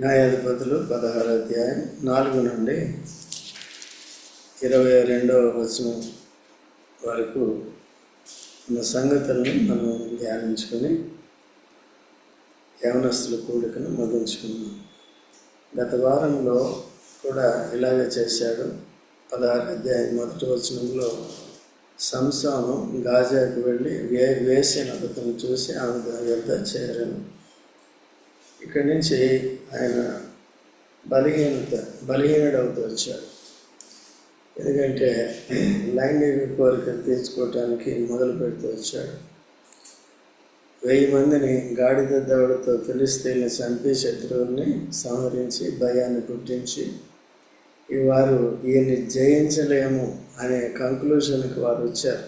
న్యాయాధిపతులు 16వ అధ్యాయం 4 నుండి 22వ వచనం వరకు ఉన్న సంగతులను మనం ధ్యానించుకొని యవనస్తుల కూడికను ముగించుకున్నాం. గత వారంలో కూడా ఇలాగే చేశాడు. 16వ అధ్యాయం 1వ వచనంలో సంసోను గాజాకు వెళ్ళి వేసిన అతను చూసి ఆమె యొద్ద చేరాను. ఇక్కడి నుంచి ఆయన బలహీనుడవుతూ వచ్చాడు. ఎందుకంటే లైంగిక కోరికలు తీర్చుకోవటానికి మొదలు పెడుతూ వచ్చాడు. 1000 మందిని గాడిద దవడతో ఫిలిష్తీయుల్ని చంపి శత్రువుల్ని సంహరించి భయాన్ని పుట్టించి వారు ఈయన్ని జయించలేము అనే కంక్లూషన్కి వారు వచ్చారు.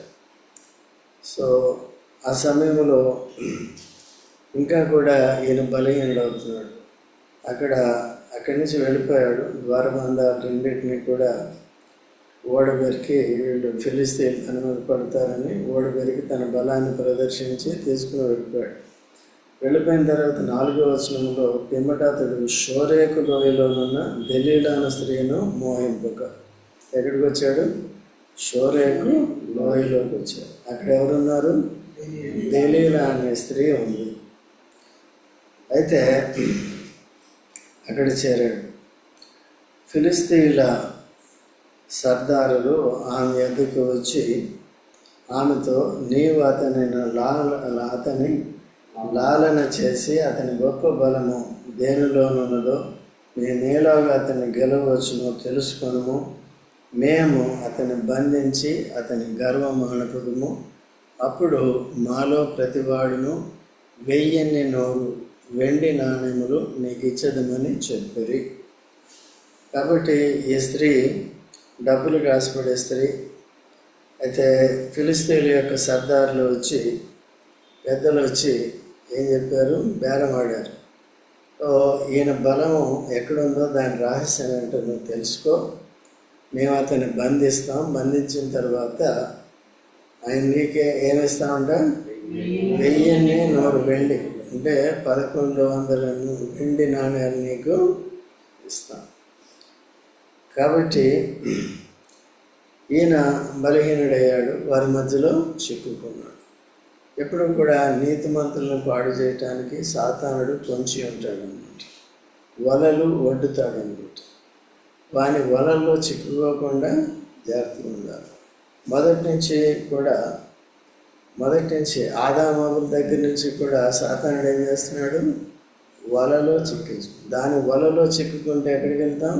సో ఆ సమయంలో ఇంకా కూడా ఈయన బలహీనుడవుతున్నాడు. అక్కడి నుంచి వెళ్ళిపోయాడు. ద్వారబంధాలు రెండింటినీ కూడా ఓడబెరికి వీళ్ళు ఫిలిష్తీయులు తన మీద పడతారని ఓడబెరికి తన బలాన్ని ప్రదర్శించి తీసుకుని వెళ్ళిపోయాడు. వెళ్ళిపోయిన తర్వాత 4వ వచనంలో పిమ్మట అతడు షోరేకు లోయలోనున్న దెలీలా అనే స్త్రీను మోహింపక ఎక్కడికి వచ్చాడు? షోరేకు లోయలోకి వచ్చాడు. అక్కడ ఎవరున్నారు? దెలీలా అనే స్త్రీ ఉంది. అయితే అక్కడ చేరాడు. ఫిలిష్తీయుల సర్దారులు ఆమె ఎద్దుకు వచ్చి ఆమెతో, నీవు అతని లాలన చేసి అతని గొప్ప బలము దేనిలోనున్నదో మేమేలాగా అతన్ని గెలవచ్చునో తెలుసుకొనుము. మేము అతన్ని బంధించి అతని గర్వం అణపుదుము. అప్పుడు మాలో ప్రతివాడును 1000 వెండి నాణ్యములు నీకు ఇచ్చదమని చెప్పిరి. కాబట్టి ఈ స్త్రీ డబ్బులు కాసిపడే స్త్రీ. అయితే ఫిలిష్తీయుల యొక్క సర్దారులు వచ్చి, పెద్దలు వచ్చి ఏం చెప్పారు? బేరం ఆడారు. ఈయన బలము ఎక్కడుందో దాని రహస్యం ఏంటో నువ్వు తెలుసుకో, మేము అతన్ని బంధిస్తాం. బంధించిన తర్వాత ఆయన నీకే ఏమిస్తామంట? 1000 వెండి అంటే 1100 వెండి నాణ్యాలు నీకు ఇస్తాం. కాబట్టి ఈయన బలహీనుడయ్యాడు, వారి మధ్యలో చిక్కుకున్నాడు. ఎప్పుడు కూడా నీతిమంతులను పాడు చేయటానికి సాతానుడు పొంచి ఉంటాడన్నమాట. వలలు వడ్డుతాడన్నమాట. వాని వలల్లో చిక్కుకోకుండా జాగ్రత్తగా ఉండాలి. మొదటి నుంచి ఆదామవుల దగ్గర నుంచి కూడా సాతానుడు ఏం చేస్తున్నాడు? వలలో దాని వలలో చిక్కుకుంటే ఎక్కడికి వెళ్తాం?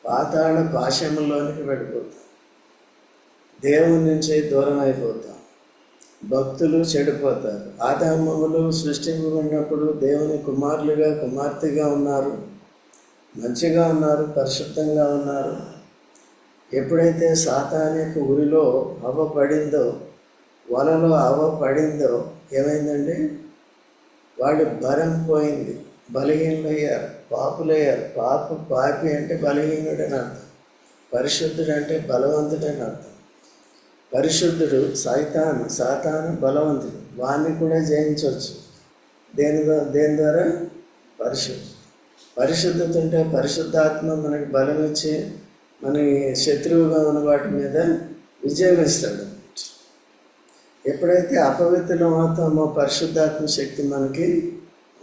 పాతాళ పాశంలోనికి వెళ్ళిపోతాం. దేవుని నుంచి దూరం అయిపోతాం. భక్తులు చెడిపోతారు. ఆదామవులు సృష్టింపబడినప్పుడు దేవుని కుమారులుగా కుమార్తెగా ఉన్నారు, మంచిగా ఉన్నారు, పరిశుద్ధంగా ఉన్నారు. ఎప్పుడైతే సాతానిక ఉరిలో హవ్వ పడిందో, వలలో హవ్వ పడిందో ఏమైందండి? వాళ్ళు బలం పోయింది, బలహీనులయ్యారు, పాపులయ్యారు. పాపి అంటే బలహీనుడని అర్థం. పరిశుద్ధుడు అంటే బలవంతుడని అర్థం. పరిశుద్ధుడు సాతాను బలవంతుడు. వాడిని కూడా జయించవచ్చు. దేని ద్వారా? పరిశుద్ధత ఉంటే పరిశుద్ధాత్మ మనకి బలం ఇచ్చి మనకి శత్రువుగా ఉన్న వాటి మీద విజయం ఇస్తాడు. ఎప్పుడైతే అపవిత్రం అవుతామో పరిశుద్ధాత్మ శక్తి మనకి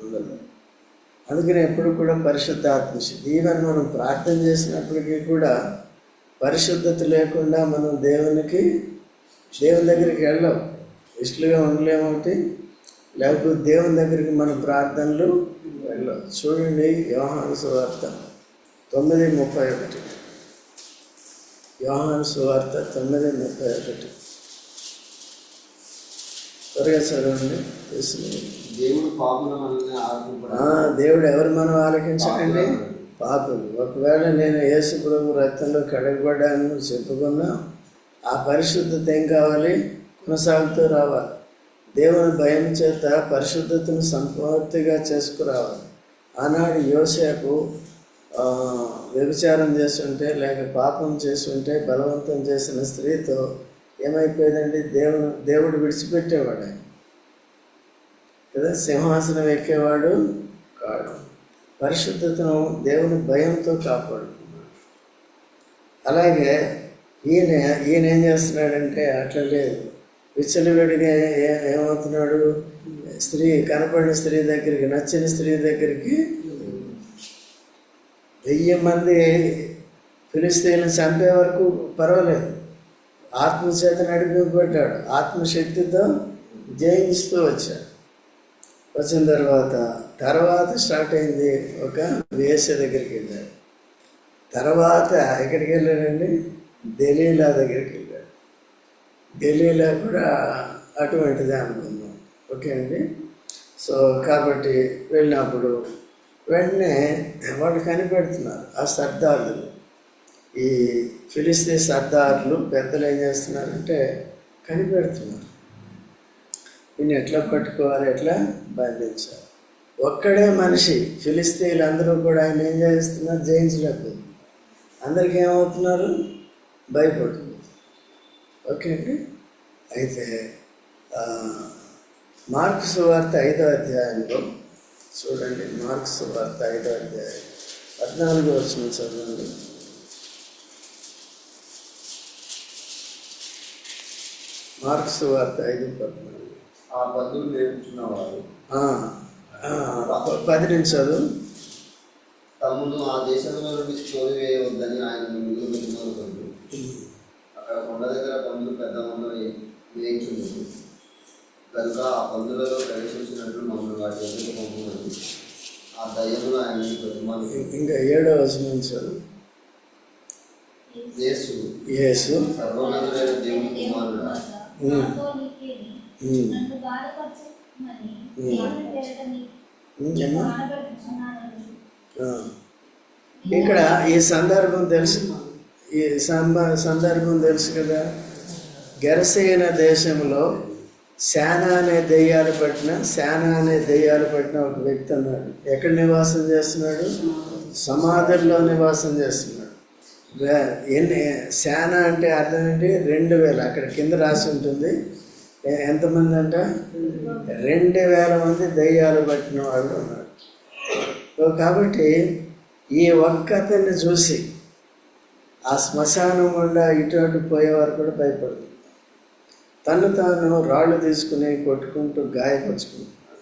ఉండదు. అందుకని ఎప్పుడు కూడా పరిశుద్ధాత్మ శక్తి, ఈవెన్ మనం ప్రార్థన చేసినప్పటికీ కూడా పరిశుద్ధత లేకుండా మనం దేవుని దగ్గరికి వెళ్ళాం, ఇష్టలుగా ఉండలేమోటి, లేకపోతే దేవుని దగ్గరికి మన ప్రార్థనలు వెళ్ళాం. చూడండి యోహాను సువార్త 9:31. యోహాను సువార్త 9:31 త్వరగా చదవండి. దేవుడు ఎవరు మనం ఆలకించకండి? పాపులు. ఒకవేళ నేను యేసు ప్రభు రక్తంలో కడగబడ్డాను చెప్పుకున్నా, ఆ పరిశుద్ధత ఏం కావాలి? కొనసాగుతూ రావాలి. దేవుని భయం చేత పరిశుద్ధతను సంపూర్తిగా చేసుకురావాలి. ఆనాడు యోసేపు వ్యభిచారం చేస్తుంటే లేక పాపం చేస్తుంటే బలవంతం చేసిన స్త్రీతో ఏమైపోయిందండి? దేవుడు విడిచిపెట్టేవాడు ఆయన కదా, సింహాసనం ఎక్కేవాడు కాడు. పరిశుద్ధతను దేవుని భయంతో కాపాడుకున్నాడు. అలాగే ఈయన ఏం చేస్తున్నాడంటే అట్లా లేదు, విచ్చలవిడిగా ఏమవుతున్నాడు, కనపడిన స్త్రీ దగ్గరికి, నచ్చిన స్త్రీ దగ్గరికి 1000 మంది ఫిలిస్తీన్లను చంపే వరకు పర్వాలేదు, ఆత్మచేత నడిపింపబడ్డాడు, ఆత్మశక్తితో జయిస్తూ వచ్చాడు. వచ్చిన తర్వాత స్టార్ట్ అయింది, ఒక వేశ్య దగ్గరికి వెళ్ళాడు. తర్వాత ఎక్కడికి వెళ్ళాడండి, దెలీలా దగ్గరికి వెళ్ళాడు. దెలీలా కూడా అటువంటిదే అనుకుందాం, ఓకే అండి. సో కాబట్టి వెళ్ళినప్పుడు వెంటనే వాళ్ళు కనిపెడుతున్నారు, ఆ సర్దార్లు, ఈ ఫిలిస్తీన్ సర్దార్లు పెద్దలు ఏం చేస్తున్నారంటే కనిపెడుతున్నారు, ఈయన ఎట్లా పట్టుకోవాలి, ఎట్లా బంధించాలి. ఒక్కడే మనిషి, ఫిలిస్తీన్లు అందరూ కూడా ఆయన ఏం చేస్తున్నారు, జయించలేకపోతున్నారు. అందరికీ ఏమవుతున్నారు, భయపడుతున్నారు. ఓకే అండి. అయితే మార్కు సువార్త 5వ అధ్యాయంలో చూడండి, మార్కు సువార్త 5వ అధ్యాయం 14వ వచనం చదవండి. మార్కు సువార్త 5:14. ఆ బంధువులు నేర్చుకున్నవారు 10 నుంచి చదువు. తమ్మును ఆ దేశంలో నుండి తోలివేయవద్దని ఆయన మిగులు అక్కడ కొండ దగ్గర పందులు పెద్ద మందులు వేయించుంది కనుక ఆ పందులలో ప్రవేశించినట్లు మమ్మల్ని వాటి ఎందుకు పంపున్నది. ఆ దయ్యములు ఆయన ఇంకా 7వ వచనం చదువు. యేసు సర్వోన్నతుడైన దేవుని కుమారుడా, ఇక్కడ ఈ సందర్భం తెలుసు, సందర్భం తెలుసు కదా. గెరసేన దేశంలో శానా అనే దెయ్యాలు పట్టిన ఒక వ్యక్తి అన్నాడు. ఎక్కడ నివాసం చేస్తున్నాడు, సమాధుల్లో నివాసం చేస్తున్నాడు. శానా అంటే అర్థం ఏంటి, 2000. అక్కడ కింద రాసి ఉంటుంది ఎంతమంది అంట, 2000 మంది దెయ్యాలు పట్టిన వాళ్ళు ఉన్నారు. కాబట్టి ఈ ఒక్కతన్ని చూసి ఆ శ్మశానం గుండా ఇటు పోయేవారు కూడా భయపడుతుంది. తాను రాళ్ళు తీసుకుని కొట్టుకుంటూ గాయపరుచుకుంటున్నాడు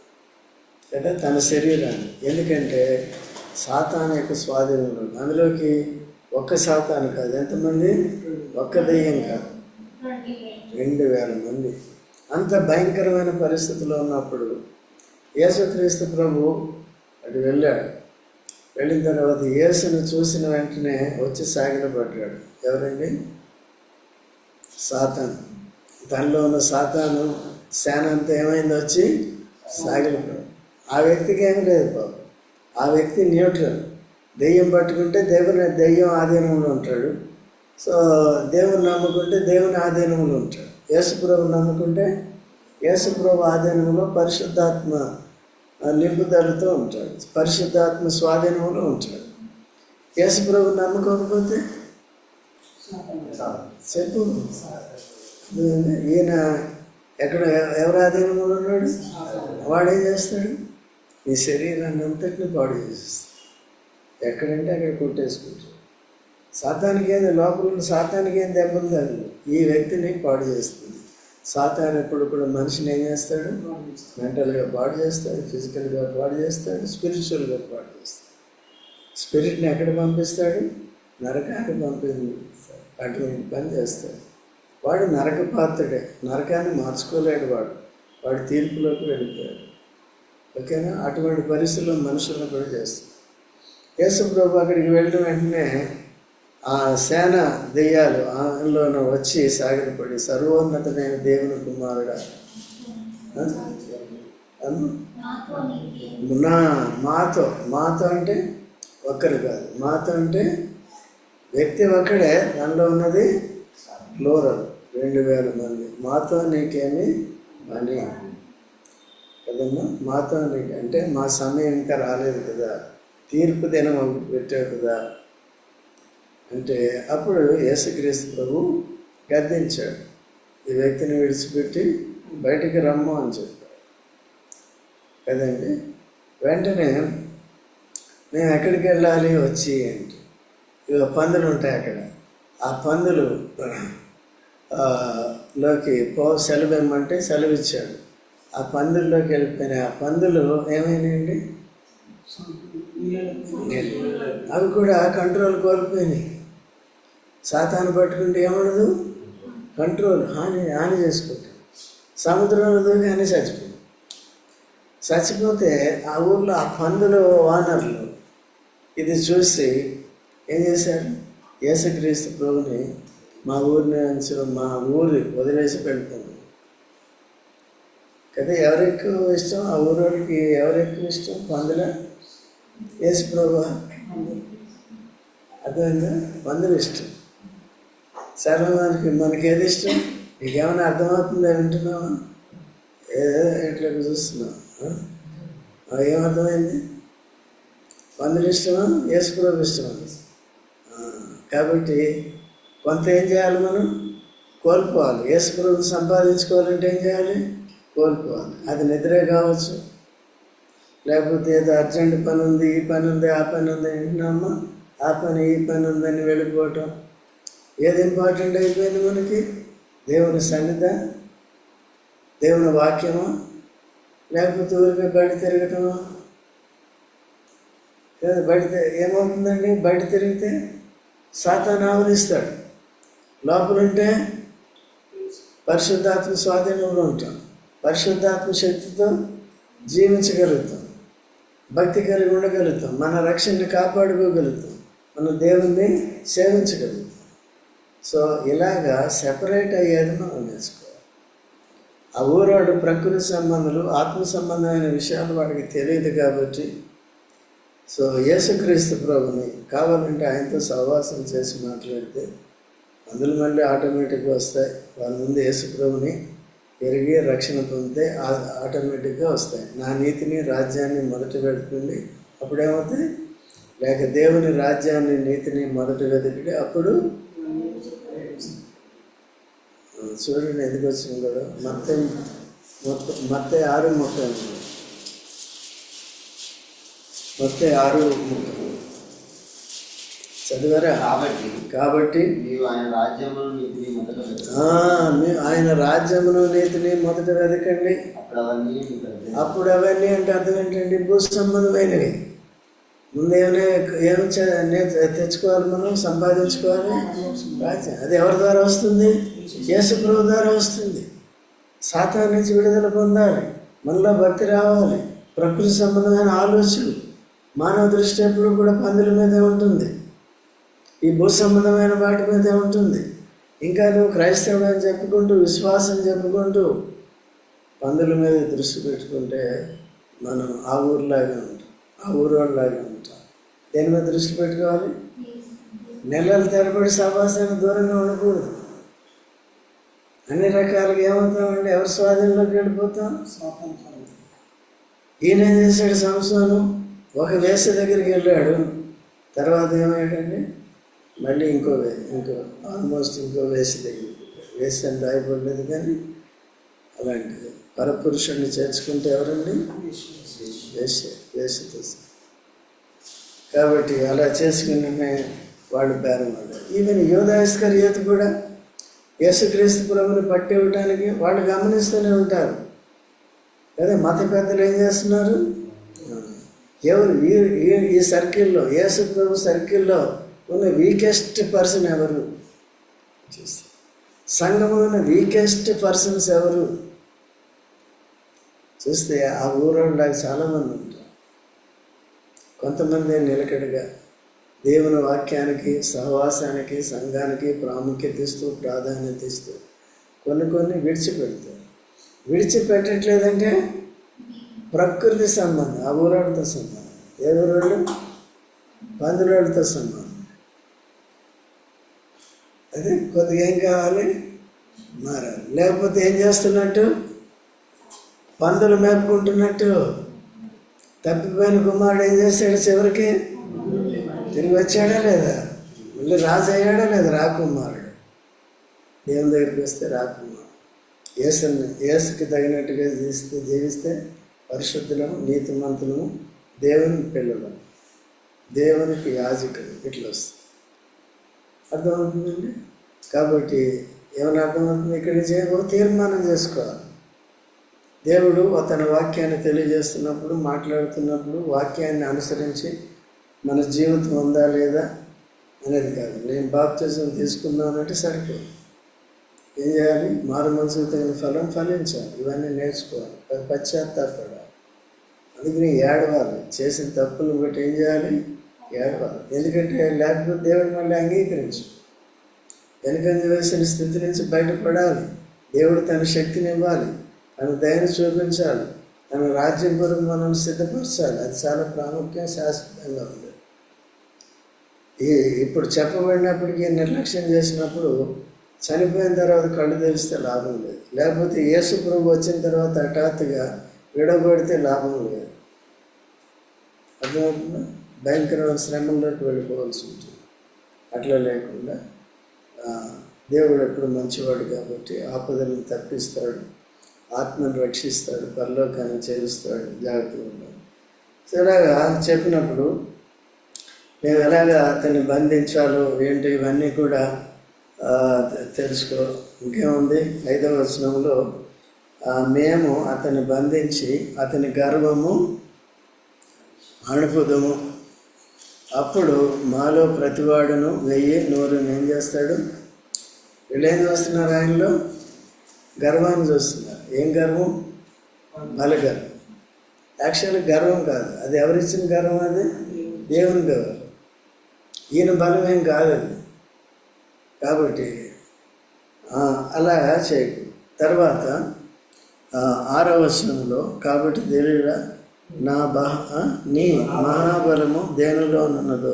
లేదా తన శరీరాన్ని. ఎందుకంటే సాతాను యొక్క స్వాధీనంలో, అందులోకి ఒక్క సాతాను కాదు, ఎంతమంది, ఒక్క దెయ్యం కాదు, 2000 మంది. అంత భయంకరమైన పరిస్థితిలో ఉన్నప్పుడు యేసుక్రీస్తు ప్రభు అటు వెళ్ళాడు. వెళ్ళిన తర్వాత యేసును చూసిన వెంటనే వచ్చి సాగిలపడ్డాడు. ఎవరండి, సాతాను. తనలో ఉన్న సాతాను శాన అంతా ఏమైంది, వచ్చి సాగిలపడ్డాడు. ఆ వ్యక్తికి ఏం లేదు బాబు, ఆ వ్యక్తి న్యూట్రల్. దెయ్యం పట్టుకుంటే దెయ్యం ఆధీనంలో ఉంటాడు. సో దేవుని నమ్ముకుంటే దేవుని ఆధీనంలో ఉంటాడు. యేసుప్రభు నమ్ముకుంటే యేసుప్రభు ఆధీనంలో పరిశుద్ధాత్మ నింపుదలతో ఉంటాడు, పరిశుద్ధాత్మ స్వాధీనంలో ఉంటాడు. యేసుప్రభు నమ్ముకోకపోతే చెప్పు, ఈయన ఎక్కడ ఎవరి ఆధీనంలో ఉన్నాడు, వాడేం చేస్తాడు, ఈ శరీరాన్ని అంతటిని పాడు చేసేస్తాడు. ఎక్కడంటే అక్కడ కొట్టేసుకుంటాడు. సాతానికి ఏంది, లోపల ఉన్న సాతానికి ఏం దెబ్బలు తగదు, ఈ వ్యక్తిని పాడు చేస్తుంది. సాతాను ఎప్పుడు కూడా మనిషిని ఏం చేస్తాడు, మెంటల్గా పాడు చేస్తాడు, ఫిజికల్గా పాడు చేస్తాడు, స్పిరిచువల్గా పాడు చేస్తాడు. స్పిరిట్ని ఎక్కడ పంపిస్తాడు, నరకానికి పంపిస్తాడు. అటువంటి పని చేస్తాడు. వాడు నరకపాత్రుడే, నరకాన్ని మార్చుకోలేడు, వాడి తీర్పులోకి వెళ్ళిపోయాడు. ఓకేనా. అటువంటి పరిస్థితుల్లో మనుషులను కూడా చేస్తాడు. యేసు ప్రభు అక్కడికి వెళ్ళిన వెంటనే ఆ సేన దెయ్యాలు ఆయనలోన వచ్చి సాగిలపడి, సర్వోన్నతమైన దేవుని కుమారుడా, మాతో అంటే ఒక్కరు కాదు, మాతో అంటే వ్యక్తి ఒక్కడే, దానిలో ఉన్నది ప్లూరల్, 2000 మంది. మాతో నీకేమి పని కదమ్మా, మాతో నీకు అంటే మా సమయం ఇంకా రాలేదు కదా, తీర్పు దినం పెట్టావు కదా అంటే అప్పుడు యేసుక్రీస్తు ప్రభు గద్దించాడు, ఈ వ్యక్తిని విడిచిపెట్టి బయటికి రమ్ము అని చెప్పాడు కదండి. వెంటనే మేము ఎక్కడికి వెళ్ళాలి వచ్చి అంటే ఇక పందులు ఉంటాయి అక్కడ. ఆ పందులు లోకి సెలవు ఇమ్మంటే సెలవు ఇచ్చాడు. ఆ పందుల్లోకి వెళ్ళిపోయినాయి. ఆ పందులు ఏమైనాయండి? అవి కూడా కంట్రోల్ కోల్పోయినాయి. సాతాను పట్టుకుంటే ఏమడదు, కంట్రోల్ హాని చేసుకుంటాం. సముద్రంలో దూకి అని చచ్చిపోతే ఆ ఊర్లో ఆ పందులు వానర్లు ఇది చూసి ఏం చేశారు? యేసుక్రీస్తు ప్రభుని మా ఊరి వదిలేసి వెళ్ళిపోయింది కదా. ఎవరెక్కువ ఇష్టం? ఆ ఊరికి ఎవరెక్కువ ఇష్టం? పందుల యేసు ప్రభు? అర్థమైందా? పందులు ఇష్టం. చాలా మనకి ఏది ఇష్టం? నీకేమైనా అర్థమవుతుందా? వింటున్నావా? ఏదో ఇట్లా చూస్తున్నావు. ఏమర్థమైంది? పందులు ఇష్టమా యేసు ప్రభు ఇష్టమా? కాబట్టి కొంత ఏం చేయాలి? మనం కోల్పోవాలి. యేసు ప్రభుని సంపాదించుకోవాలంటే ఏం చేయాలి? కోల్పోవాలి. అది నిద్రే కావచ్చు, లేకపోతే ఏదో అర్జెంట్ పని ఉంది, ఈ పని ఉంది, ఆ పని ఉంది వింటున్నామా, ఆ పని ఈ పని ఉందని వెళ్ళిపోవటం. ఏది ఇంపార్టెంట్ అయిపోయింది మనకి? దేవుని సన్నిధి, దేవుని వాక్యమా, లేకపోతే ఊరికే బయట తిరగటమా? లేదా బయట ఏమవుతుందండి? బయట తిరిగితే సాతాను ఆవరిస్తాడు. లోపలుంటే పరిశుద్ధాత్మ స్వాధీనంలో ఉంటాం. పరిశుద్ధాత్మ శక్తితో జీవించగలుగుతాం, భక్తి కలిగి ఉండగలుగుతాం, మన రక్షణని కాపాడుకోగలుగుతాం, మన దేవుణ్ణి సేవించగలుగుతాం. సో ఇలాగా సెపరేట్ అయ్యేది మనం నేర్చుకోవాలి. ఆ ఊరోడు ప్రకృతి సంబంధాలు, ఆత్మ సంబంధమైన విషయాలు వాడికి తెలియదు కాబట్టి, సో యేసుక్రీస్తు ప్రభుని కావాలంటే ఆయనతో సహవాసం చేసి మాట్లాడితే అందులో మళ్ళీ ఆటోమేటిక్గా వస్తాయి. వాళ్ళ ముందు యేసు ప్రభుని ఎరిగి రక్షణ పొందితే ఆటోమేటిక్గా వస్తాయి. నా నీతిని రాజ్యాన్ని మొదట వెతుకండి, అప్పుడేమవుతాయి? లేక దేవుని రాజ్యాన్ని నీతిని మొదట వెతికితే అప్పుడు చూడండి ఎందుకు వచ్చింది కూడా. మత్తయి 6:30 చదివారా? కాబట్టి ఆయన రాజ్యమును నీతిని మొదట వెతకండి, అప్పుడు అవన్నీ అంటే అర్థం ఏంటండి? భూ సంబంధమైనవి. ముందు ఏమి తెచ్చుకోవాలి, మనం సంపాదించుకోవాలి రాజ్యం. అది ఎవరి ద్వారా వస్తుంది? యేసు ప్రభు ద్వారా వస్తుంది. సాతాను నుంచి విడుదల పొందాలి, మనలో భక్తి రావాలి, ప్రకృతి సంబంధమైన ఆలోచనలు. మానవ దృష్టి ఎప్పుడు కూడా పందుల మీదే ఉంటుంది, ఈ భూ సంబంధమైన వాటి మీదే ఉంటుంది. ఇంకా నువ్వు క్రైస్తవుడు అని చెప్పుకుంటూ, విశ్వాసం చెప్పుకుంటూ పందుల మీద దృష్టి పెట్టుకుంటే మనం ఆ ఊరిలాగా ఉంటాం, ఆ ఊరోళ్ళలాగా ఉంటాం. దేని మీద దృష్టి పెట్టుకోవాలి? నెలలు తరబడి సహవాసానికి దూరంగా ఉండకూడదు. అన్ని రకాలుగా ఏమవుతామంటే ఎవరి స్వాధీనంలోకి వెళ్ళిపోతాం. ఈయన ఏం చేశాడు? సంసోను ఒక వేశ్య దగ్గరికి వెళ్ళాడు, తర్వాత ఏమయ్యాడండి? మళ్ళీ ఇంకో ఆల్మోస్ట్ ఇంకో వేశ్య దగ్గరికి. వేశ్య అని రాయబడలేదు కానీ అలాంటిది. పరపురుషుడిని చేర్చుకుంటే ఎవరండి? వేశ్యతో. కాబట్టి అలా చేసుకునే వాళ్ళు బేరం పడ్డారు. ఈవెన్ యూదా ఇస్కరియోతు కూడా యేసుక్రీస్తు ప్రభుని పట్టివ్వటానికి వాళ్ళు గమనిస్తూనే ఉంటారు కదా. మత పెద్దలు ఏం చేస్తున్నారు? ఎవరు ఈ సర్కిల్లో, యేసు ప్రభు సర్కిల్లో ఉన్న వీకెస్ట్ పర్సన్ ఎవరు? సంఘంలో ఉన్న వీకెస్ట్ పర్సన్స్ ఎవరు చూస్తే ఆ ఊరోళ్ళకి చాలామంది ఉంటారు. కొంతమంది నిలకడగా దేవుని వాక్యానికి, సహవాసానికి, సంఘానికి ప్రాముఖ్యత ఇస్తూ, ప్రాధాన్యత ఇస్తూ కొన్ని విడిచిపెడతారు. విడిచిపెట్టట్లేదంటే ప్రకృతి సంబంధం, ఆ ఊరోళ్ళతో సంబంధం. ఏ ఊరోళ్ళు? పందులోళ్ళతో సంబంధం. అదే కొద్దిగా ఏం కావాలి? మారాలి. లేకపోతే ఏం చేస్తున్నట్టు? పందులు మేపుకుంటున్నట్టు. తప్పిపోయిన కుమారుడు ఏం చేశాడు? చివరికి తిరిగి వచ్చాడా లేదా? మళ్ళీ రాజు అయ్యాడా లేదా? రాకుమారుడు. దేవుని దగ్గరికి వస్తే రాకుమారుడు. యేసుకి తగినట్టుగా జీవిస్తే పరిశుద్ధులము, నీతిమంతులము, దేవుని పిల్లలము. దేవునికి యాజకుడు ఇట్లా వస్తుంది. అర్థమవుతుందండి? కాబట్టి ఏమైనా అర్థమవుతుంది? ఇక్కడి నుంచి ఒక తీర్మానం చేసుకోవాలి. దేవుడు తన వాక్యాన్ని తెలియజేస్తున్నప్పుడు, మాట్లాడుతున్నప్పుడు వాక్యాన్ని అనుసరించి మన జీవితం ఉందా లేదా అనేది కాదు. నేను బాప్తిజం తీసుకున్నానంటే సరిపోదు. ఏం చేయాలి? మారు మనసుకు తగిన ఫలం ఫలించాలి. ఇవన్నీ నేర్చుకోవాలి, పశ్చాత్తాపడాలి. అందుకని ఏడవాలి. చేసిన తప్పులను బట్టి ఏం చేయాలి? ఏడవాలి. ఎందుకంటే లేకపోతే దేవుడు మళ్ళీ అంగీకరించు. వెనుకంజ వేసిన స్థితి నుంచి బయటపడాలి. దేవుడు తన శక్తిని ఇవ్వాలి, తన దయను చూపించాలి, తన రాజ్యం కొరకు మనం సిద్ధపరచాలి. అది చాలా ప్రాముఖ్యం, శాశ్వతంగా ఉంది. ఇప్పుడు చెప్పబడినప్పటికీ నిర్లక్ష్యం చేసినప్పుడు చనిపోయిన తర్వాత కళ్ళు తెరిస్తే లాభం లేదు. లేకపోతే యేసు ప్రభు వచ్చిన తర్వాత హఠాత్తుగా విడబడితే లాభం లేదు. అర్థమవుతుందా? భయంకరమైన శ్రమంలోకి వెళ్ళిపోవాల్సి ఉంటుంది. అట్లా లేకుండా దేవుడు ఎప్పుడు మంచివాడు కాబట్టి ఆపదలను తప్పిస్తాడు, ఆత్మను రక్షిస్తాడు, పరలోకాన్ని చేరుస్తాడు. జాగ్రత్తగా ఉండాలి. ఇలాగా చెప్పినప్పుడు మేము ఎలాగా అతన్ని బంధించాలో ఏంటి ఇవన్నీ కూడా తెలుసుకో. ఇంకేముంది? 5వ వచనంలో మేము అతన్ని బంధించి అతని గర్వము అణుపుదము. అప్పుడు మాలో ప్రతివాడును 1000 ఏం చేస్తాడు? వీళ్ళు ఏం చూస్తున్నారు? ఆయనలో గర్వాన్ని చూస్తున్నారు. ఏం గర్వం? బలగర్వం. యాక్చువల్గా గర్వం కాదు, అది ఎవరిచ్చిన గర్వం? అది దేవుని గర్వం. ఈయన బలం ఏం కాదు అది. కాబట్టి అలా చేయకూడదు. తర్వాత 6వ వచనంలో కాబట్టి తెలియదా నీ మహాబలము దేనిలోనున్నదో,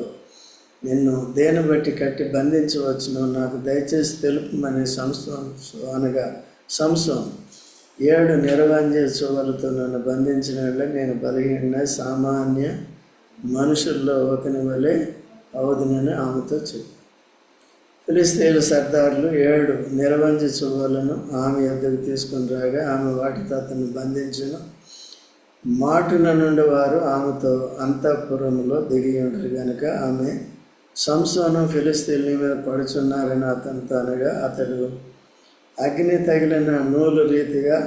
నిన్ను దేని బట్టి కట్టి బంధించవచ్చును నాకు దయచేసి తెలుపమని సంసోను 7 నిరవంజ చువ్వలతో నన్ను బంధించిన నేను బలహీన సామాన్య మనుషుల్లో ఒకని వలె అవుదునని ఆమెతో చెప్పు. ఫిలిష్తీయుల సర్దారులు 7 నిరవంజ చువ్వలను ఆమె యొద్దకు తీసుకుని రాగా ఆమె వాటితో అతన్ని బంధించను. మాటున నుండి వారు ఆమెతో అంతఃపురంలో దిగి ఉంటారు కనుక ఆమె సంసోను ఫిలిష్తీయుల మీద పడుచున్నారని అతనితో అనగా అతడు అగ్ని తగిలిన నూలు రీతిగా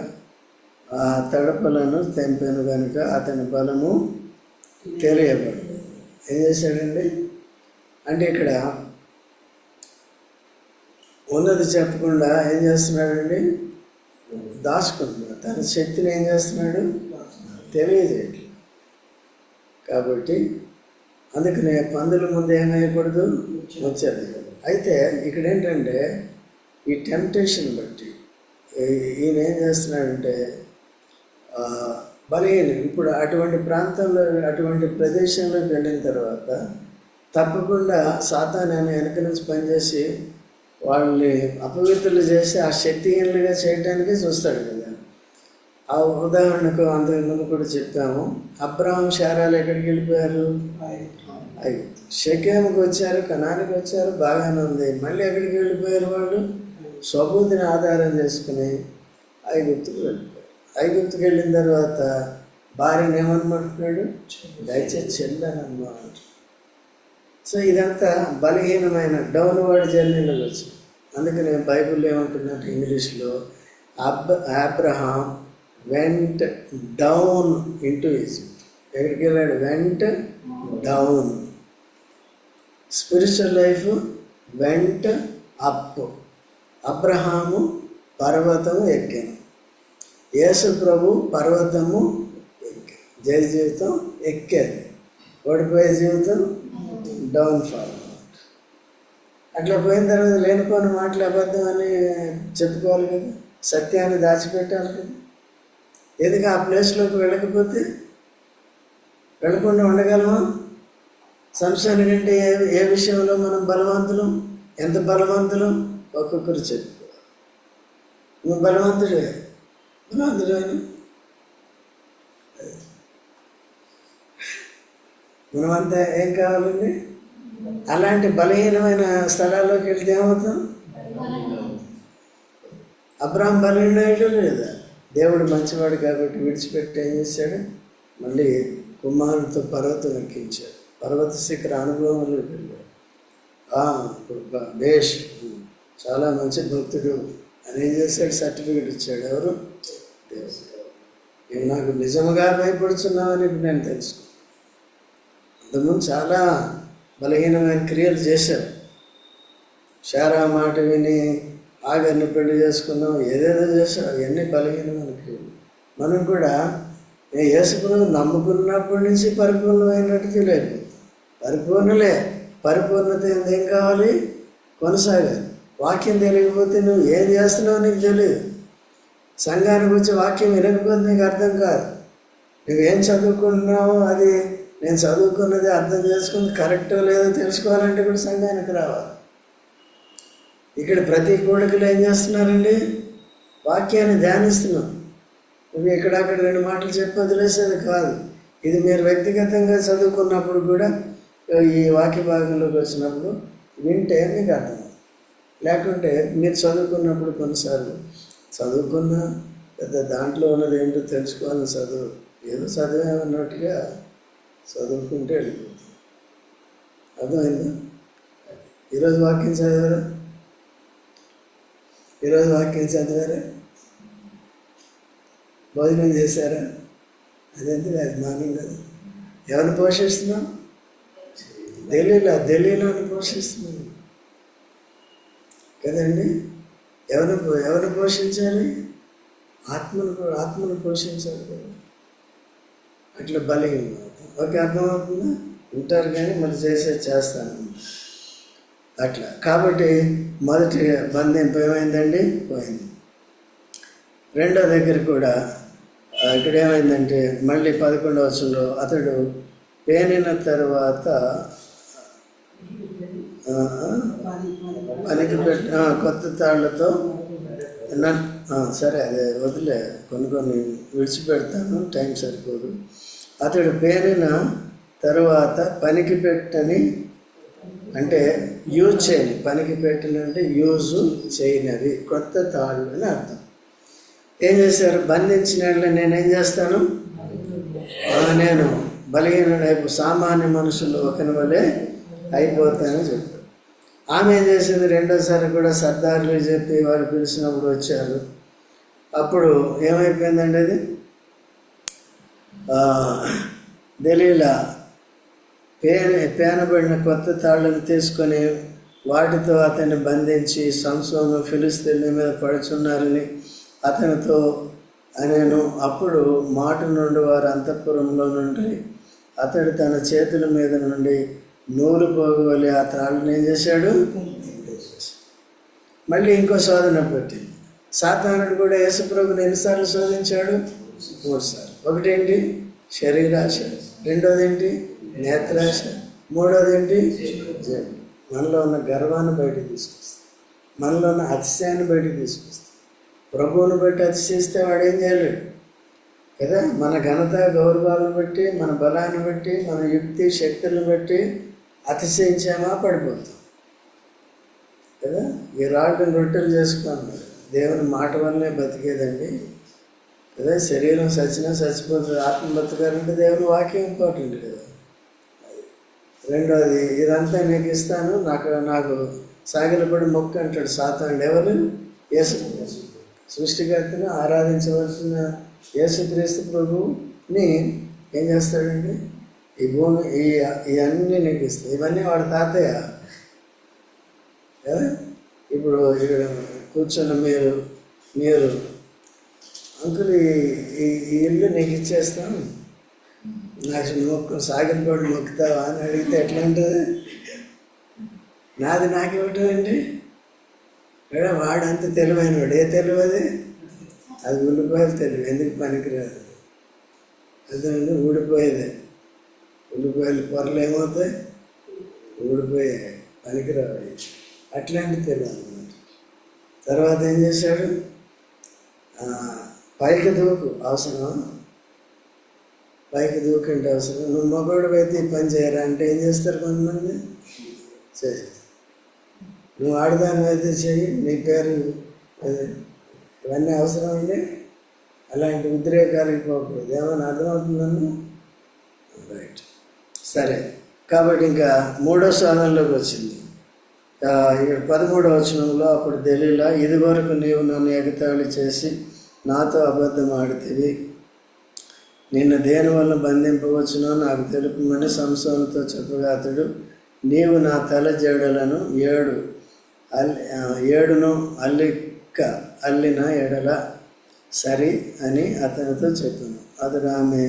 ఆ తడపలను తెంపాను కనుక అతని బలము తెలియబడలేదు. ఏం చేశాడండి అంటే ఇక్కడ ఉన్నది చెప్పకుండా ఏం చేస్తున్నాడండి? దాచుకుంటున్నాడు. తన శక్తిని ఏం చేస్తున్నాడు? తెలియజేయట్లేదు. కాబట్టి అందుకనే పందుల ముందు ఏమయ్యకూడదు? వచ్చేది కదా. అయితే ఇక్కడ ఏంటంటే ఈ టెంప్టేషన్ బట్టి ఈయన ఏం చేస్తున్నాడంటే బలహీన ఇప్పుడు అటువంటి ప్రాంతంలో అటువంటి ప్రదేశంలోకి వెళ్ళిన తర్వాత తప్పకుండా సాతాను ఆయన వెనక నుంచి పనిచేసి వాళ్ళని అపవిత్రులు చేసి ఆ శక్తిహీనులుగా చేయడానికే చూస్తాడు కదా. ఆ ఉదాహరణకు అంతకుముందు కూడా చెప్పాము. అబ్రహాం శారాలు ఎక్కడికి వెళ్ళిపోయారు? షెకెముకి వచ్చారు, కనానికి వచ్చారు, బాగానే ఉంది. మళ్ళీ ఎక్కడికి వెళ్ళిపోయారు? వాళ్ళు స్వబుద్ధిని ఆధారం చేసుకుని ఐగుప్తుకు వెళ్ళిపోయారు. ఐగుప్తుకు వెళ్ళిన తర్వాత భార్యను ఏమనుకుంటున్నాడు? దయచేసి చెల్లనమ్మా. సో ఇదంతా బలహీనమైన డౌన్వర్డ్ జర్నీలోకి వచ్చింది. అందుకని బైబిల్లో ఏమంటుందంటే ఇంగ్లీష్లో Abraham vent down into Egypt. ఎక్కడికి వెళ్ళాడు? Vent down. Spiritual life went up. Abraham పర్వతము ఎక్కాను, యేసు ప్రభు పర్వతము ఎక్కాను. జయ జీవితం ఎక్కేది, ఓడిపోయే జీవితం డౌన్ ఫాల్. అట్లా పోయిన తర్వాత లేనిపోయిన మాటలు అబద్ధం అని చెప్పుకోవాలి కదా, సత్యాన్ని దాచిపెట్టాలి కదా. ఎందుకు ఆ ప్లేస్లోకి వెళ్ళకపోతే వెళ్ళకుండా ఉండగలమా? సంశయం కంటే ఏ విషయంలో మనం బలవంతులు, ఎంత బలవంతులు ఒక్కొక్కరు చెప్పుకోవాలి. నువ్వు బలవంతుడే, బలవంతుడేనా? మనమంతా ఏం కావాలండి? అలాంటి బలహీనమైన స్థలాల్లోకి వెళ్తే ఏమవుతాం? అబ్రహాం బలహీనయ్యాడు లేదా? దేవుడు మంచివాడు కాబట్టి విడిచిపెట్టి ఏం చేశాడు? మళ్ళీ కుమారుడితో పర్వతం ఎక్కించాడు. పర్వత శిఖర అనుభవంలోకి వెళ్ళాడు. ఇప్పుడు బేష్ చాలా మంచి భక్తుడు అని ఏం చేశాడు, సర్టిఫికెట్ ఇచ్చాడు. ఎవరు? దేవుడు. నేను నాకు నిజంగా భయపడుతున్నామని ఇప్పుడు నేను తెలుసుకున్నాను. అంతకుముందు చాలా బలహీనమైన క్రియలు చేశారు. శారా మాట విని ఆగర్ని పెళ్లి చేసుకున్నాం, ఏదేదో చేశాం. అవన్నీ బలహీనమైన క్రియలు. మనం కూడా యేసుప్రభువు నమ్ముకున్నప్పటి నుంచి పరిపూర్ణమైనట్టు తెలియదు. పరిపూర్ణలే. పరిపూర్ణత ఏం కావాలి? కొనసాగాలి. వాక్యం తెలియకపోతే నువ్వు ఏం చేస్తున్నావు నీకు తెలియదు. సంఘానికి వచ్చి వాక్యం వినకపోతే నీకు అర్థం కాదు. నువ్వేం చదువుకుంటున్నావో అది నేను చదువుకున్నది అర్థం చేసుకుని కరెక్టో లేదో తెలుసుకోవాలంటే కూడా సంఘానికి రావాలి. ఇక్కడ ప్రతి కోడికలు ఏం చేస్తున్నారండి? వాక్యాన్ని ధ్యానిస్తున్నాం. నువ్వు ఇక్కడక్కడ 2 మాటలు చెప్పి వదిలేసేది కాదు. ఇది మీరు వ్యక్తిగతంగా చదువుకున్నప్పుడు కూడా ఈ వాక్య భాగంలోకి వచ్చినప్పుడు వింటే మీకు అర్థమవుతుంది. లేకుంటే మీరు చదువుకున్నప్పుడు కొన్నిసార్లు చదువుకున్న పెద్ద దాంట్లో ఉన్నది ఏంటో తెలుసుకోవాలని చదువు ఏదో చదివేమన్నట్టుగా చదువుకుంటే వెళ్ళిపోతుంది. అర్థమైందా? ఈరోజు వాక్యం చదివారా? ఈరోజు వాక్యం చదివారా? భోజనం చేశారా? అదెందుకు? అది మార్నింగ్ కదా. ఎవరిని పోషిస్తున్నాం? ఢిల్లీలోని పోషిస్తున్నాం కదండి. ఎవరిని పోషించాలి? ఆత్మను పోషించాలి కదా. అట్లా బలహీన ఓకే, అర్థమవుతుందా? ఉంటారు కానీ మళ్ళీ చేస్తాను అట్లా. కాబట్టి మొదటి బంధింపు ఏమైందండి? పోయింది. రెండో దగ్గర కూడా ఇక్కడ ఏమైందంటే మళ్ళీ 11వ వచనంలో అతడు పేనిన తర్వాత పనికి కొత్త తాళ్లతో సరే అదే వదిలే, కొన్ని విడిచిపెడతాను, టైం సరిపోదు. అతడు పేనిన తర్వాత పనికి పెట్టని అంటే యూజ్ చేయని, పనికి పెట్టినంటే యూజ్ చేయనివి కొత్త తాళ్ళు అని అర్థం. ఏం చేశారు? బంధించిన నేనేం చేస్తాను? నేను బలహీనుడైపు సామాన్య మనుషులు ఒకని వలె అయిపోతానని చెప్తాను. ఆమె ఏం చేసింది? రెండోసారి కూడా సర్దార్లు చెప్పి వారు పిలిచినప్పుడు వచ్చారు. అప్పుడు ఏమైపోయిందండి? అది దెలీలా పేనబడిన కొత్త తాళ్ళను తీసుకొని వాటితో అతన్ని బంధించి సంసోను ఫిలిస్తీన్ల మీద పడుచున్నారని అతనితో అనేను. అప్పుడు మాట నుండి వారు అంతఃపురంలో నుండి అతడు తన చేతుల మీద నుండి నూలు పోగొలి ఆ తాళ్ళని ఏం చేశాడు? మళ్ళీ ఇంకో శోధన పెట్టింది. సాతానుడు కూడా యేసుప్రభుని ఎన్నిసార్లు శోధించాడు? 3 సార్లు. ఒకటేంటి? శరీరాశ. రెండోది ఏంటి? నేత్రాశ. మూడోది ఏంటి? మనలో ఉన్న గర్వాన్ని బయటకు తీసుకొస్తుంది. మనలో ఉన్న అతిశయాన్ని బయటకు తీసుకొస్తుంది. ప్రభువుని బట్టి అతిశయిస్తే వాడు ఏం చేయలేడు కదా. మన ఘనత గౌరవాలను బట్టి, మన బలాన్ని బట్టి, మన యుక్తి శక్తులను బట్టి అతిశయించామా పడిపోతాం కదా. ఈ రాళ్ళని రొట్టెలు చేసుకున్నారు. దేవుని మాట వల్లనే బతికేదండి కదా. శరీరం చచ్చినా చచ్చిపోతుంది, ఆత్మ బతకాలంటే దేవుని వాక్యం ఇంపార్టెంట్ కదా. రెండోది, ఇదంతా నీకు ఇస్తాను, నాకు సాగిలపడి మొక్క అంటాడు సాతానుడు. ఎవరు? యేసు సృష్టికర్తను ఆరాధించవలసిన యేసుక్రీస్తు ప్రభుని ఏం చేస్తాడండి? ఈ భూమి ఇవన్నీ నీకు ఇస్తాయి. ఇవన్నీ వాడు తాతయ్య కదా. ఇప్పుడు ఇక్కడ కూర్చొని మీరు అంకుల్ ఈ ఇల్లు నీకు ఇచ్చేస్తాం, నాకు సాగిలపడి మొక్కుతావా అని అడిగితే ఎట్లా ఉంటుంది? నాది నాకేమిటండి? మేడం వాడు అంత తెలివైన వాడు. ఏ తెలివి అది ఉల్లిపాయలు తెలివి. ఎందుకు పనికిరాదు? అదేండి ఊడిపోయేదే. ఉల్లిపాయలు పొరలు ఏమవుతాయి? ఊడిపోయాయి, పనికిరావు. అట్లాంటి తెలివి అన్నమాట. తర్వాత ఏం చేశాడు? పైకి దూకు అవసరం, పైకి దూకంటే అవసరం. నువ్వు మగవాడు అయితే ఈ పని చేయరా అంటే ఏం చేస్తారు కొంతమంది? చేస్తారు. నువ్వు ఆడదాని అయితే చెయ్యి, నీ పేరు ఇవన్నీ అవసరం అండి. అలాంటి ఉద్రేకాలకు పోకూడదు. ఏమైనా అర్థమవుతుందన్నా? రైట్, సరే. కాబట్టి ఇంకా 3వ సాధనలోకి వచ్చింది. ఇక్కడ 13వ వచనంలో, అప్పుడు దెలీలా, ఇదివరకు నీవు నన్ను ఎగతాళి చేసి నాతో అబద్ధం ఆడితివి, నిన్ను దేని వల్ల బంధింపవచ్చునో నాకు తెలుపమని సంసోనుతో చెప్పగా అతడు, నీవు నా తల జడలను 7 అల్లిన ఎడల సరి అని అతనితో చెప్పాను. అతడు ఆమె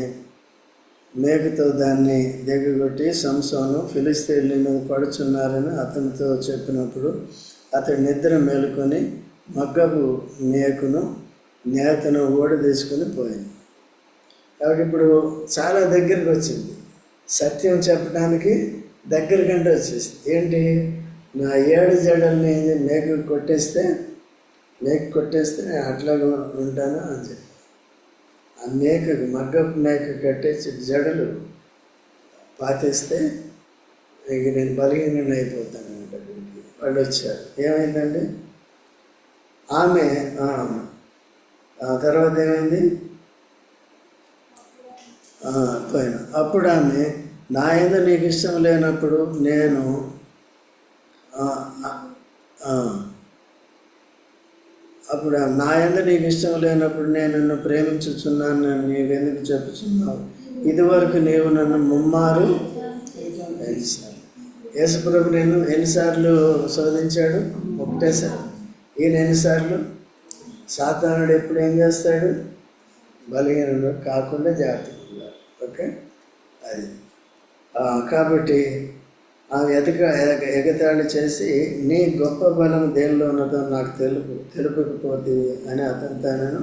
మేకతో దాన్ని దిగగొట్టి, సంసోను ఫిలిష్తీయుల మీద పడుచున్నారని అతనితో చెప్పినప్పుడు అతడు నిద్ర మేలుకొని మగ్గపు మేకును నేతను ఓడి తీసుకుని పోయింది. కాబట్టి ఇప్పుడు చాలా దగ్గరికి వచ్చింది, సత్యం చెప్పడానికి దగ్గరకంటే వచ్చేసింది. ఏంటి, నా 7 జడల్ని మేకు కొట్టేస్తే నేను అట్లాగే ఉంటాను అని చెప్పి ఆ మేకకు, మగ్గపు మేక కట్టేసి జడలు పాతేస్తే ఇక నేను బలహీనని అయిపోతాను అంటే వాళ్ళు వచ్చారు. ఏమైందండి, ఆమె తర్వాత ఏమైంది, పోయిన అప్పుడు ఆమె, నా యందు నీకు ఇష్టం లేనప్పుడు నేను అప్పుడు నా యందు నీకు ఇష్టం లేనప్పుడు నేను నిన్ను ప్రేమించుచున్నాను నీవెందుకు చెప్పుచున్నావు, ఇదివరకు నీవు నన్ను ముమ్మారు యేసుప్రభు నేను ఎన్నిసార్లు శోధించాడు, ఒకటేసారి. ఈయన ఎన్నిసార్లు? సాతానుడు ఎప్పుడు ఏం చేస్తాడు, బలహీనుడు కాకుండా జాగ్రత్తగా ఉండాలి. ఓకే, అది కాబట్టి ఆమె ఎగతాళి చేసి, నీ గొప్ప బలం దేనిలో ఉన్నదో నాకు తెలుపకపోతే అని అతను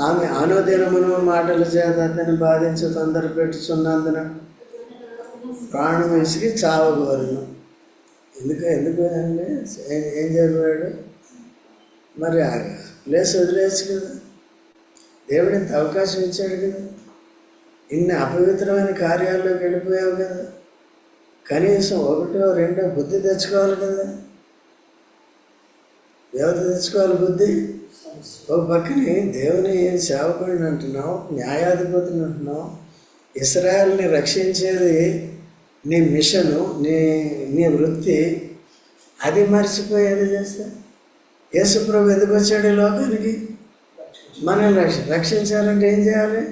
ఆమె అనుదినమును మాటల చేత అతన్ని బాధించి తొందర పెట్టుచున్నందున ప్రాణం విసిగి చావగోరును. ఎందుకు అండి, ఏం జరిగాడు మరి? ప్లేస్ వదిలేచ్చు కదా, దేవుడు ఇంత అవకాశం ఇచ్చాడు కదా, ఇన్ని అపవిత్రమైన కార్యాల్లోకి వెళ్ళిపోయావు కదా, కనీసం 1, 2 బుద్ధి తెచ్చుకోవాలి కదా, ఎవరు తెచ్చుకోవాలి బుద్ధి? ఒక పక్కని దేవుని సేవకుడిని అంటున్నావు, న్యాయాధిపతిని అంటున్నావు, ఇశ్రాయేల్ని రక్షించేది నీ మిషను, నీ వృత్తి, అది మర్చిపోయేది చేస్తా. యేసుప్రభు ఎందుకు వచ్చాడు ఈ లోకానికి? మనల్ని రక్షించాలంటే ఏం చేయాలి?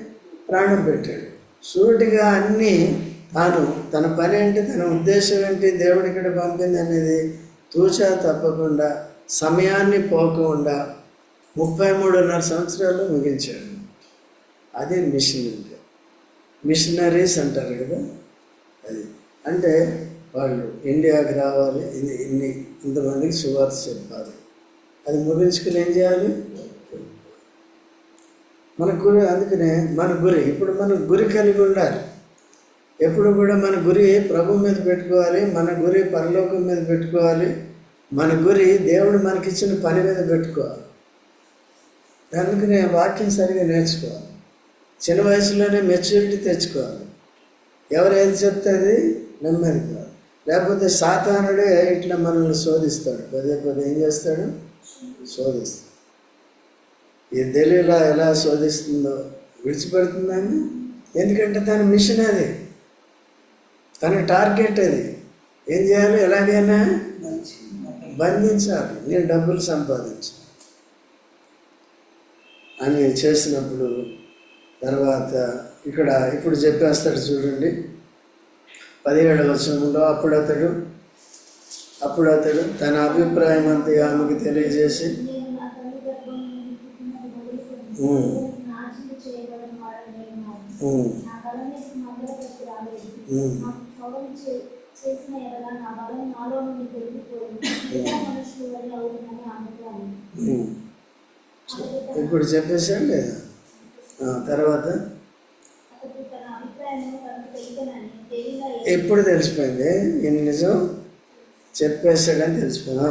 ప్రాణం పెట్టాడు. సూటిగా అన్నీ తన పని ఏంటి, తన ఉద్దేశం ఏంటి, దేవుడి ఇక్కడ పంపింది అనేది తూచా తప్పకుండా, సమయాన్ని పోకుండా 33.5 సంవత్సరాలు ముగించాడు. అదే మిషన్ అంటే. మిషనరీస్ అంటారు కదా, అది అంటే వాళ్ళు ఇండియాకి రావాలి, ఇంతమందికి సువార్త చెప్పాలి, అది ముగించుకుని ఏం చేయాలి? మన గురి. అందుకనే మన గురి, ఇప్పుడు మన గురి కలిగి ఉండాలి. ఎప్పుడు కూడా మన గురి ప్రభు మీద పెట్టుకోవాలి, మన గురి పరలోకం మీద పెట్టుకోవాలి, మన గురి దేవుడు మనకిచ్చిన పని మీద పెట్టుకోవాలి. అందుకనే వాక్యం సరిగా నేర్చుకోవాలి, చిన్న వయసులోనే మెచ్యూరిటీ తెచ్చుకోవాలి. ఎవరు ఏది చెప్తే అది నమ్మేది. లేకపోతే సాతానుడే ఇట్లా మనల్ని శోధిస్తాడు, పదే ఏం చేస్తాడు? శోధిస్తాడు. ఈ దెలీలా ఎలా శోధిస్తుందో విడిచిపెడుతుందని, ఎందుకంటే తన మిషన్ అది, తన టార్గెట్ అది. ఏం చేయాలి? ఎలాగైనా బంధించాలి, నేను డబ్బులు సంపాదించాలి అని చేసినప్పుడు తర్వాత ఇప్పుడు చెప్పేస్తాడు చూడండి 17వ వచనంలో, అప్పుడు అతడు తన అభిప్రాయం అంతా ఆమెకు తెలియజేసి, ఇప్పుడు చెప్పేసాడు లేదా? తర్వాత ఎప్పుడు తెలిసిపోయింది ఈయన నిజం చెప్పేశాడని తెలిసిపోయిందా?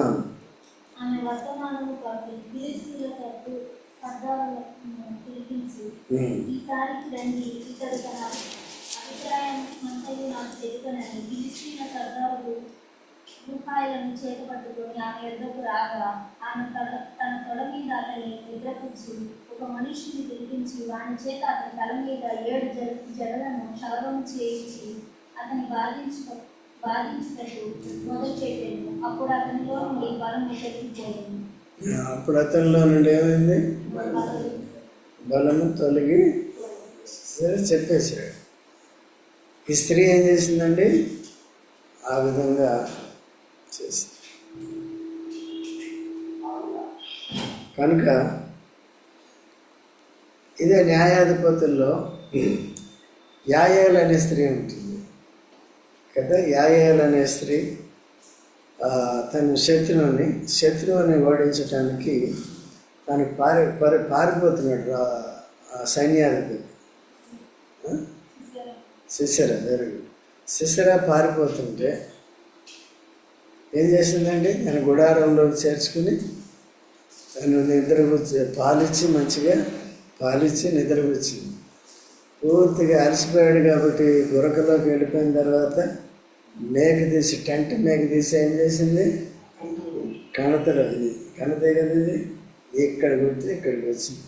రూపాయలను చేత పట్టుకొని ఆమె ఎద్దకు రాగా, ఆమె తన తొడ మీద అతన్ని నిద్రపుచ్చి ఒక మనిషిని పిలిపించి వాని చేత అతని తల మీద 7 జడలను శలభం చేయించి అతని బాధించుటకు మొదలుపెట్టాను. అప్పుడు అతనిలో నుండి బలం తొలగిపోయింది. అప్పుడు అతనిలో నుండి ఏమైంది? బలము తొలగి సరే చెప్పేశాడు. ఈ స్త్రీ ఏం చేసిందండి? ఆ విధంగా చేసింది. కనుక ఇదే న్యాయాధిపతుల్లో యాయేల్ అనే స్త్రీ ఉంటుంది కదా. యాయేల్ అనే స్త్రీ తన శత్రువుని ఓడించడానికి తను పారిపోతున్నాడు. సైన్యాధిపతి సిసెరా పారిపోతుంటే ఏం చేసిందండి? తన గుడారంలో చేర్చుకుని తను మంచిగా పాలిచ్చి నిద్రపుచ్చింది. పూర్తిగా అలసిపోయాడు కాబట్టి గురకలోకి వెళ్ళిపోయిన తర్వాత టెంట్ మేక తీసి ఏం చేసింది? కణతలు కణతే కదా ఇది, ఇక్కడ కొట్టి ఇక్కడికి వచ్చింది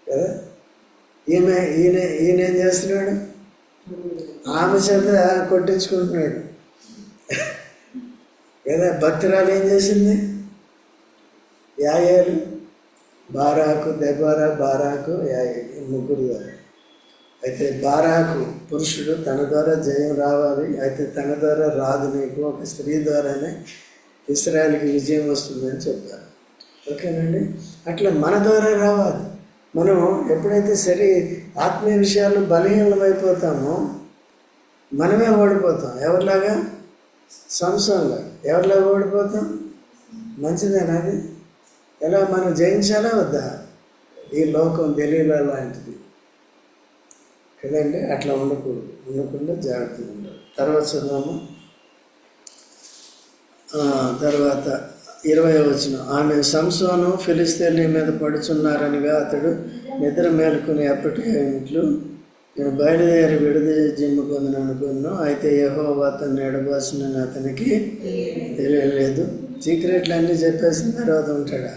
కదా. ఈయన ఏం చేస్తున్నాడు? ఆమె చేత కొట్టించుకుంటున్నాడు కదా. భక్తురాలు ఏం చేసింది? యాయేలు, బారాకు, దెబోరా, బారాకు, యాయేలు ముగ్గురు ద్వారా. అయితే బారాకు పురుషుడు, తన ద్వారా జయం రావాలి. అయితే తన ద్వారా రాదు, నీకు ఒక స్త్రీ ద్వారానే ఇశ్రాయేలుకి విజయం వస్తుందని చెప్పారు. ఓకేనండి. అట్లా మన ద్వారా రావాలి. మనం ఎప్పుడైతే ఆత్మీయ విషయాల్లో బలహీనమైపోతామో మనమే ఓడిపోతాం. ఎవరిలాగా? సంసోన్లా. ఎవరిలాగా ఓడిపోతాం? మంచిదేనా అది? ఎలా మనం జయించాలా వద్దా? ఈ లోకం దెలీలా లాంటిది కదండి. అట్లా ఉండకుండా జాగ్రత్తగా ఉండాలి. తర్వాత చదువు. తర్వాత 20వ వచనం. ఆమె సంసోను ఫిలిస్తీన్ల మీద పడుచున్నారనగా అతడు నిద్ర మేలుకుని అప్పటికే ఇంట్లో నేను బయలుదేరి విడుదల జిమ్ముకుందని అనుకున్నాను. అయితే యెహోవా అతన్ని ఎడబాసినని అతనికి తెలియలేదు. సీక్రెట్లు అన్నీ చెప్పేసిన తర్వాత ఉంటాడా?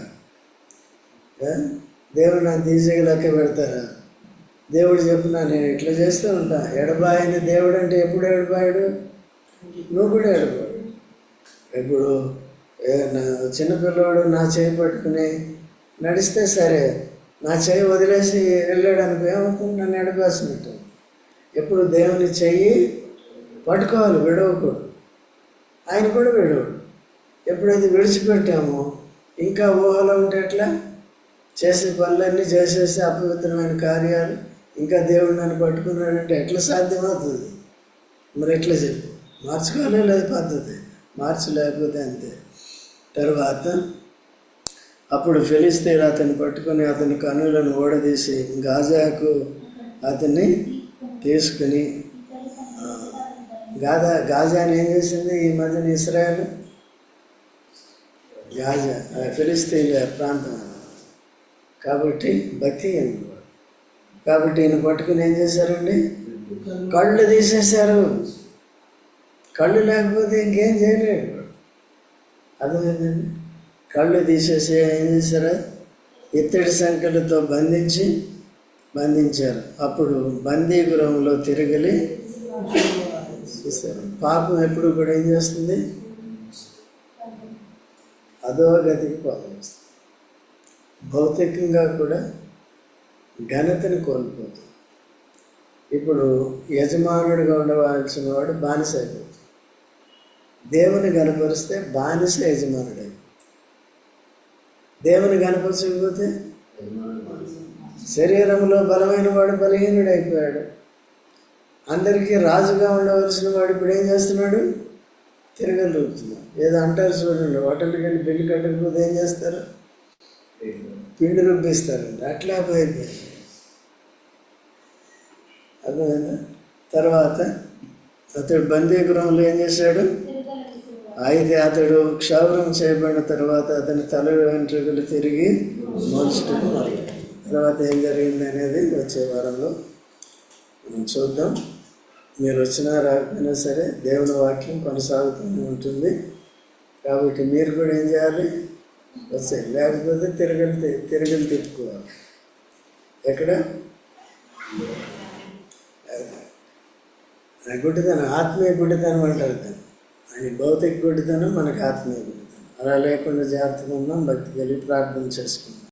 దేవుడు నాకు ఈజీగా లెక్క పెడతారా? దేవుడు చెప్పినా నేను ఇట్లా చేస్తూ ఉంటా. ఎడబాయని దేవుడు అంటే ఎప్పుడు ఎడబాయడు? నువ్వు కూడా ఎడబాడు. ఇప్పుడు చిన్నపిల్లవాడు నా చేయి పట్టుకుని నడిస్తే సరే, నా చేయి వదిలేసి వెళ్ళాడు అనుకో, ఏమవుతుంది? నన్ను ఎడబాసినట్టు. ఎప్పుడు దేవుని చెయ్యి పట్టుకోవాలి, విడవకూడదు. ఆయన కూడా విడవడు. ఎప్పుడైతే విడిచిపెట్టామో ఇంకా ఊహలో ఉంటే ఎట్లా? చేసే పనులన్నీ చేసేసి అపవిత్రమైన కార్యాలు, ఇంకా దేవుడు నన్ను పట్టుకున్నాడంటే ఎట్లా సాధ్యమవుతుంది? మరి ఎట్లా చెప్పు? మార్చుకోవాలే లేదు పద్ధతి, మార్చలేకపోతే అంతే. తర్వాత అప్పుడు ఫిలిస్తీయులు అతన్ని పట్టుకొని అతని కన్నులను ఓడదీసి గాజాకు అతన్ని తీసుకుని గాజాని ఏం చేసింది? ఈ మధ్యన ఇశ్రాయేలు గాజా ఫిలిస్తీన్ల ప్రాంతం కాబట్టి భక్తి అన్నవాడు. కాబట్టి ఈయన పట్టుకుని ఏం చేశారండి? కళ్ళు తీసేశారు. కళ్ళు లేకపోతే ఇంకేం చేయలేడు. అర్థమైందండి? కళ్ళు తీసేసి ఏం చేశారు? ఇత్తడి సంఖ్యలతో బంధించారు. అప్పుడు బందీ గృహంలో తిరగలి చూశారు. పాపం ఎప్పుడు కూడా ఏం చేస్తుంది? అధోగతికి పాల్గొస్తుంది. భౌతికంగా కూడా ఘనతను కోల్పోతుంది. ఇప్పుడు యజమానుడిగా ఉండవలసిన వాడు బానిస అయిపోతుంది. దేవుని గనపరిస్తే బానిస యజమానుడు. దేవుని గనపరచకపోతే శరీరంలో బలమైన వాడు బలహీనుడైపోయాడు. అందరికీ రాజుగా ఉండవలసిన వాడు ఇప్పుడు ఏం చేస్తున్నాడు? తిరగలుగుతున్నాడు. ఏదో అంటారు చూడండి, హోటల్కి వెళ్ళి బిల్లు కట్టకపోతే ఏం చేస్తారు? పిండి రుబ్బిస్తారండి. అట్లా అయిపోయింది. అర్థమైందా? తర్వాత అతడు బందీ గృహంలో ఏం చేశాడు? అయితే అతడు క్షౌరం చేయబడిన తర్వాత అతని తల వెంట్రుకలు తిరిగి మోల్చుటకు మొదలు. తర్వాత ఏం జరిగింది అనేది వచ్చే వారంలో మనం చూద్దాం. మీరు వచ్చినా రాకపోయినా సరే దేవుని వాక్యం కొనసాగుతూనే ఉంటుంది. కాబట్టి మీరు కూడా ఏం చేయాలి? వచ్చాయి. లేకపోతే తిరగలు తిప్పుకోవాలి. ఎక్కడ ఆ గుడ్డితనం ఆత్మీయ గుడ్డితనం అంటారు దాన్ని. ఆయన భౌతిక గుడ్డితనం, మనకు ఆత్మీయ గుడ్డితనం. అలా లేకుండా జాగ్రత్తగా ఉందాం, భక్తి కలిగి ప్రార్థన చేసుకుందాం.